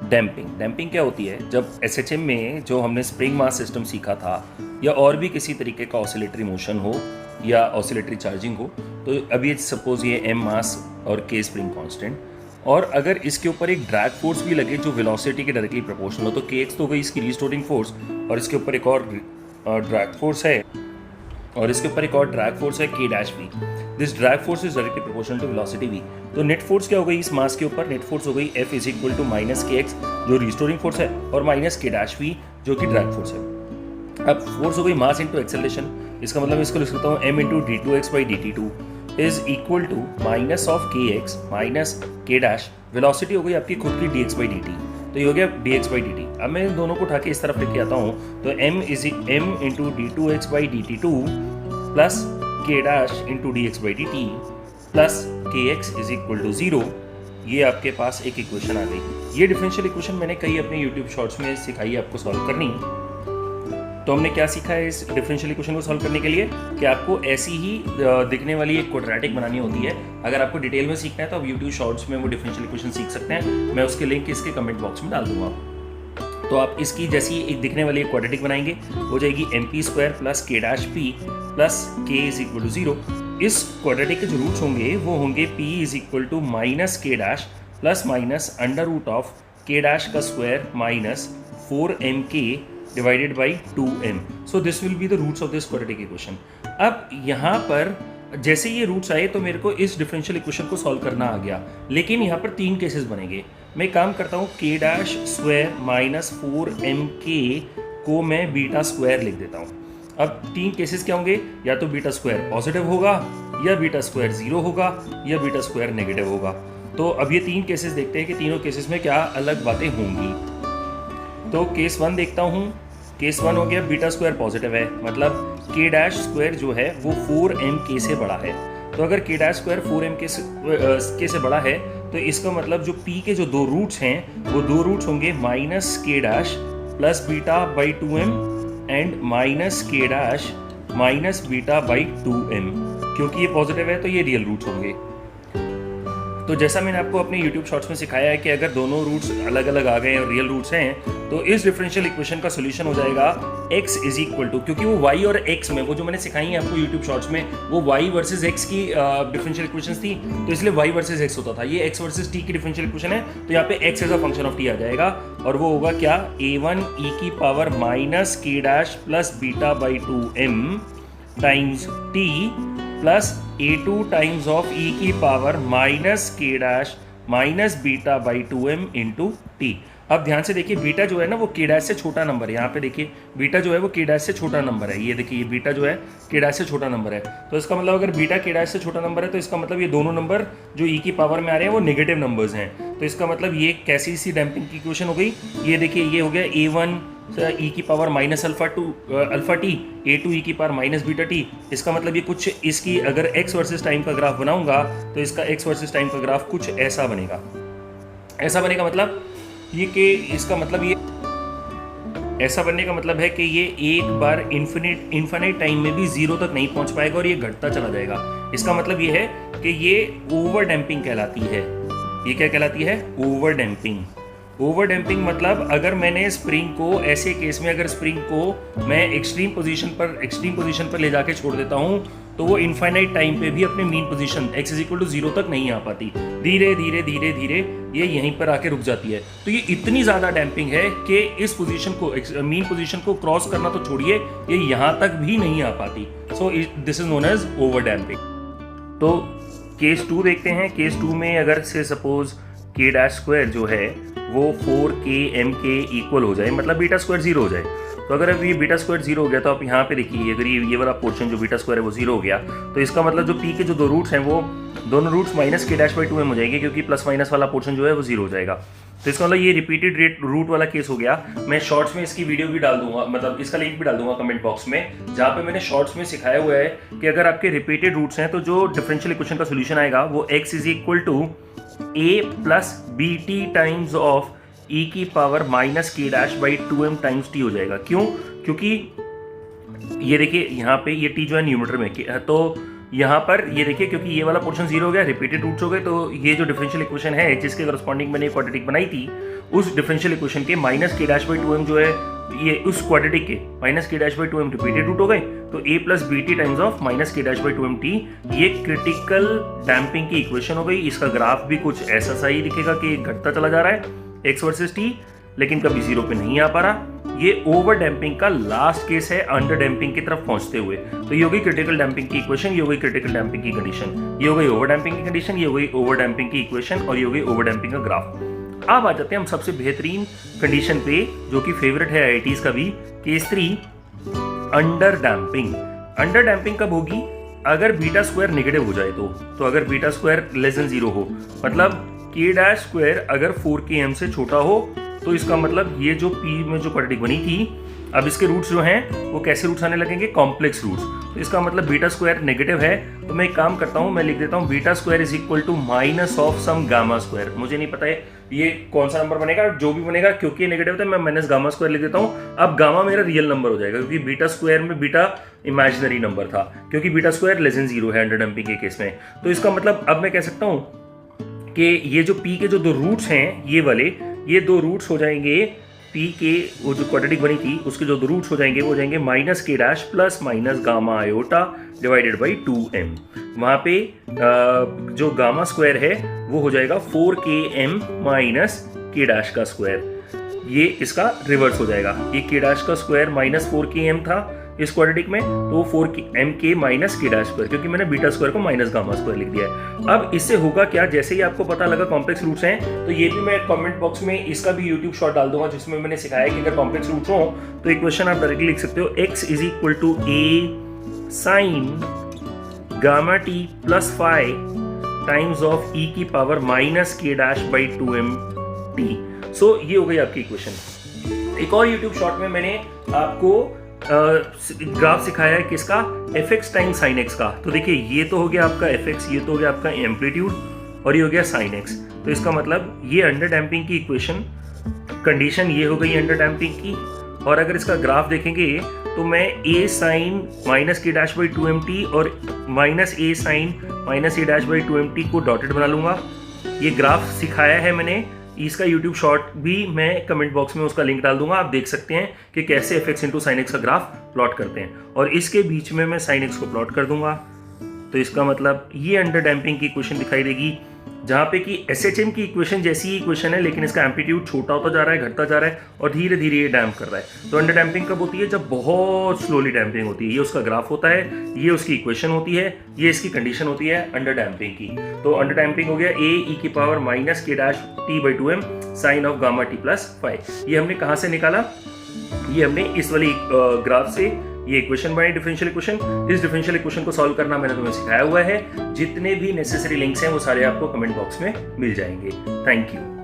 Damping क्या होती है? जब एसएचएम में जो हमने स्प्रिंग मास सिस्टम सीखा था या और भी किसी तरीके का ऑसिलेटरी मोशन हो या ऑसिलेटरी चार्जिंग हो, तो अभी सपोज ये एम मास और के स्प्रिंग कांस्टेंट, और अगर इसके ऊपर एक ड्रैग फोर्स भी लगे जो वेलोसिटी के डायरेक्टली प्रोपोर्शनल हो, तो के एक्स तो हो गई इसकी रिस्टोरिंग फोर्स, और इसके ऊपर एक और ड्रैग फोर्स है K dash V. This drag force is directly proportional to velocity V. तो नेट फोर्स क्या हो गई इस मास के ऊपर? नेट फोर्स हो गई F is equal to minus K X जो रिस्टोरिंग फोर्स है, और माइनस के डैश वी जो कि ड्रैग फोर्स है। अब फोर्स हो गई मास इंटू एक्सेलरेशन, इसका मतलब इसको लिख सकता हूँ M into D two x by D T two is equal to minus of K X minus के डैश। वेलोसिटी हो गई आपकी खुद की D x by D T, तो ये हो गया D x by D T. अब मैं इन दोनों को उठा के इस तरफ लेके आता हूँ, तो m into D two x by D T two plus k dash into d x by D t plus k x is equal to 0। ये आपके पास एक इक्वेशन आ गई। ये डिफरेंशियल इक्वेशन मैंने कई अपने यूट्यूब शॉर्ट्स में सिखाई है आपको सॉल्व करनी। तो हमने क्या सीखा है इस डिफरेंशियल इक्वेशन को सॉल्व करने के लिए कि आपको ऐसी ही दिखने वाली एक क्वाड्रेटिक बनानी होती है। अगर आपको डिटेल में सीखना है तो आप यूट्यूब शॉर्ट्स में वो डिफरेंशियल इक्वेशन सीख सकते हैं, मैं उसके लिंक इसके कमेंट बॉक्स में डाल दूंगा। तो आप इसकी जैसी एक दिखने वाली एक क्वाड्रेटिक बनाएंगे, हो जाएगी M P square plus k dash P plus के इज इक्वल टू 0। इस क्वाड्रेटिक के जो रूट्स होंगे वो होंगे p is equal to minus के dash plus minus under root of k dash का square minus 4mk divided by 2m। So this will be the roots of this quadratic equation. अब यहाँ पर जैसे ये रूट्स आए तो मेरे को इस डिफरेंशियल इक्वेशन को सॉल्व करना आ गया, लेकिन यहाँ पर 3 केसेस बनेंगे। मैं काम करता हूँ के डैश स्क्वायर माइनस 4mk को मैं बीटा स्क्वायर लिख देता हूँ। अब 3 केसेस क्या होंगे? या तो बीटा स्क्वायर पॉजिटिव होगा, या बीटा स्क्वायर 0 होगा, या बीटा स्क्वायर नेगेटिव होगा। तो अब ये 3 केसेस देखते हैं कि तीनों केसेस में क्या अलग बातें होंगी। तो केस 1 देखता हूँ। केस 1 हो गया बीटा स्क्वायर पॉजिटिव है, मतलब के डैश स्क्वायर जो है वो 4mk से बड़ा है। तो अगर के डैश स्क्वायर 4mk से बड़ा है तो इसका मतलब जो p के जो 2 रूट्स हैं वो 2 रूट्स होंगे माइनस के dash plus beta by 2m and minus के dash minus beta by 2m। क्योंकि ये पॉजिटिव है तो ये रियल रूट्स होंगे। तो जैसा मैंने आपको अपने YouTube शॉर्ट्स में सिखाया है कि अगर दोनों रूट्स अलग अलग आ गए और रियल रूट्स हैं तो इस डिफरेंशियल इक्वेशन का सोल्यूशन हो जाएगा x इज इक्वल टू, क्योंकि वो y और x में वो जो मैंने सिखाई है आपको YouTube शॉर्ट्स में वो y वर्सेस x की डिफरेंशियल इक्वेशंस थी, तो इसलिए y वर्सेस x होता था। ये x वर्सेस t की डिफरेंशियल इक्वेशन है, तो यहाँ पे x as a function of t आ जाएगा, और वो होगा क्या a1 e की पावर माइनस के dash plus beta by 2m times t plus a2 times of e की पावर माइनस के dash minus beta by 2m into T. अब ध्यान से देखिए बीटा जो है ना वो के डैश से छोटा नंबर है। यहाँ पे देखिए बीटा जो है वो के डैश से छोटा नंबर है। ये देखिए ये बीटा जो है के डैश से छोटा नंबर है, तो इसका मतलब अगर बीटा के डैश से छोटा नंबर है तो इसका मतलब ये दोनों नंबर जो e की पावर में आ रहे हैं वो नेगेटिव नंबर्स हैं। तो इसका मतलब ये कैसी सी डैम्पिंग की इक्वेशन हो गई? ये देखिए ये हो गया a1 e की power minus alpha T a2 e की पावर माइनस बीटा टी। इसका मतलब ये कुछ इसकी अगर x वर्सेस टाइम का ग्राफ बनाऊंगा तो इसका x वर्सेस टाइम का ग्राफ कुछ ऐसा बनेगा। ऐसा बनेगा मतलब ये कि इसका मतलब ये ऐसा बनने का मतलब है कि ये एक बार इन्फिनिट टाइम में भी 0 तक नहीं पहुंच पाएगा और ये घटता चला जाएगा। इसका मतलब ये है कि ये ओवर डैम्पिंग कहलाती है। ये क्या कहलाती है? Over damping. ओवर डैम्पिंग मतलब अगर मैंने स्प्रिंग को ऐसे केस में अगर स्प्रिंग को मैं एक्सट्रीम पोजीशन पर ले जाके छोड़ देता हूँ तो वो इनफाइनाइट टाइम पे भी अपने mean position x is equal to 0 तक नहीं आ पाती। धीरे धीरे धीरे धीरे ये यहीं पर आके रुक जाती है। तो ये इतनी ज़्यादा डैम्पिंग है कि इस पोजीशन को मीन पोजीशन को क्रॉस करना तो छोड़िए, ये यहाँ तक भी नहीं आ पाती। So this is known as over damping. तो केस 2 देखते हैं। केस 2 में अगर से सपोज के डैश स्क्वायर जो है वो 4kmk इक्वल हो जाए, मतलब बीटा स्क्वायर 0 हो जाए। तो अगर अब ये बीटा स्क्वायर 0 हो गया तो आप यहाँ पे देखिए अगर ये वाला पोर्शन जो बीटा स्क्वायर है वो 0 हो गया तो इसका मतलब जो p के जो 2 रूट्स हैं वो दोनों रूट्स माइनस के डैश बाई 2m हो जाएंगे, क्योंकि प्लस माइनस वाला पोर्शन जो है वो 0 हो जाएगा। तो इसका मतलब ये रिपीटेड रूट वाला केस हो गया। मैं शॉर्ट्स में इसकी वीडियो भी डाल दूंगा, मतलब इसका लिंक भी डाल दूंगा कमेंट बॉक्स में, जहाँ पे मैंने शॉर्ट्स में सिखाया हुआ है कि अगर आपके रिपीटेड रूट्स हैं तो जो डिफरेंशियल इक्वेशन का सोल्यूशन आएगा वो x is equal to a plus B T times of e की पावर माइनस के dash by 2m times t हो जाएगा। क्यों? क्योंकि ये देखिए यहाँ पे ये t जो है न्यूमरेटर में तो यहाँ पर ये देखिए, क्योंकि ये वाला पोर्शन जीरो हो गया, रिपीटेड रूट्स हो गए, तो ये जो डिफरेंशियल इक्वेशन है जिसके करस्पॉन्डिंग मैंने क्वाड्रेटिक बनाई थी, उस डिफरेंशियल इक्वेशन के माइनस के डैश बाई 2m जो है, ये उस क्वाड्रेटिक के माइनस के dash by 2m repeated root हो गए, तो a plus B T times of minus के डैश बाई 2m टी, ये क्रिटिकल डैम्पिंग की इक्वेशन हो गई। इसका ग्राफ भी कुछ ऐसा सा ही दिखेगा कि घटता चला जा रहा है x वर्सेस t, लेकिन कभी जीरो पे नहीं आ पा रहा। ये ओवर डैम्पिंग का लास्ट केस है, अंडर डैम्पिंग की तरफ पहुंचते हुए। तो ये हो गई क्रिटिकल डैम्पिंग की इक्वेशन, ये हो गई क्रिटिकल डैम्पिंग की कंडीशन, ये हो गई ओवर डैम्पिंग की कंडीशन, ये हो गई ओवर डैम्पिंग की इक्वेशन, और ये हो गई ओवर डैम्पिंग का ग्राफ। अब आ जाते हैं हम सबसे बेहतरीन कंडीशन पे, जो कि फेवरेट है आईआईटीज का भी, case 3, under damping. Under damping कब होगी? अगर बीटा स्क्वायर नेगेटिव हो जाए तो अगर बीटा स्क्वायर लेस देन 0 हो, मतलब के डैश स्क्वायर अगर 4km से छोटा हो, तो इसका मतलब ये जो P में जो क्वाड्रेटिक बनी थी, अब इसके रूट्स जो हैं वो कैसे रूट्स आने लगेंगे? Complex roots. तो इसका मतलब बीटा स्क्वायर नेगेटिव है, तो मैं एक काम करता हूँ, मैं लिख देता हूँ beta square is equal to minus of some gamma square. मुझे नहीं पता है ये कौन सा नंबर बनेगा, जो भी बनेगा, क्योंकि ये नेगेटिव है मैं माइनस गामा स्क्वायर लिख देता हूँ। अब गामा मेरा रियल नंबर हो जाएगा, क्योंकि बीटा स्क्वायर में बीटा इमेजिनरी नंबर था, क्योंकि बीटा स्क्वायर लेस देन 0 है अंडर डैम्पिंग के केस में। तो इसका मतलब अब मैं कह सकता हूँ कि ये जो P के जो दो रूट्स हैं, ये वाले, ये दो रूट्स हो जाएंगे P के, वो जो क्वाड्रेटिक बनी थी उसके जो दो रूट्स हो जाएंगे वो हो जाएंगे माइनस के dash plus minus gamma iota divided by 2m। वहाँ पे जो गामा स्क्वायर है वो हो जाएगा 4km माइनस के डैश का स्क्वायर। ये इसका रिवर्स हो जाएगा, ये के डैश का स्क्वायर माइनस 4km था इस क्वाड्रेटिक में, तो 4m के माइनस के डैश स्क्वायर, क्योंकि मैंने बीटा स्क्वायर को माइनस गामा स्क्वायर लिख दिया है। अब इससे होगा क्या, जैसे ही आपको पता लगा कॉम्प्लेक्स रूट्स हैं, तो ये भी मैं कमेंट बॉक्स में इसका भी यूट्यूब शॉट डाल दूंगा जिसमें मैंने सिखाया कि अगर कॉम्प्लेक्स रूट्स हो तो इक्वेशन आप डायरेक्टली लिख सकते हो, x is equal to a sine gamma T plus five times of e की पावर माइनस के dash by 2m t। So ये हो गई आपकी इक्वेशन। एक और यूट्यूब शॉट में मैंने आपको ग्राफ सिखाया है किसका, fx टाइम साइन x का। तो देखिए ये तो हो गया आपका fx, ये तो हो गया आपका एम्पलीट्यूड, और ये हो गया साइन x। तो इसका मतलब ये अंडर डैम्पिंग की इक्वेशन कंडीशन ये हो गई अंडर डैम्पिंग की। और अगर इसका ग्राफ देखेंगे तो मैं a साइन माइनस के डैश बाई 2mt और minus a sine minus a dash by 2mt को डॉटेड बना लूंगा। ये ग्राफ सिखाया है मैंने, इसका YouTube शॉर्ट भी मैं कमेंट बॉक्स में उसका लिंक डाल दूंगा, आप देख सकते हैं कि कैसे fx इंटू साइन एक्स का ग्राफ प्लॉट करते हैं, और इसके बीच में मैं साइन एक्स को प्लॉट कर दूंगा। तो इसका मतलब ये अंडर डैम्पिंग की इक्वेशन दिखाई देगी, जहाँ पे कि SHM की इक्वेशन जैसी ही इक्वेशन है, लेकिन इसका एम्पलीट्यूड छोटा होता जा रहा है, घटता जा रहा है, और धीरे धीरे ये डैम्प कर रहा है। तो अंडर डैम्पिंग कब होती है? जब बहुत स्लोली डैम्पिंग होती है। ये उसका ग्राफ होता है, ये उसकी इक्वेशन होती है, ये इसकी कंडीशन होती है अंडर डैम्पिंग की। तो अंडर डैम्पिंग हो गया a e की पावर माइनस के dash t by 2m sine of gamma t plus 5। ये हमने कहाँ से निकाला? ये हमने इस वाली ग्राफ से ये इक्वेशन बनी, डिफरेंशियल इक्वेशन। इस डिफरेंशियल इक्वेशन को सॉल्व करना मैंने तुम्हें सिखाया हुआ है। जितने भी नेसेसरी लिंक्स हैं वो सारे आपको कमेंट बॉक्स में मिल जाएंगे। Thank you.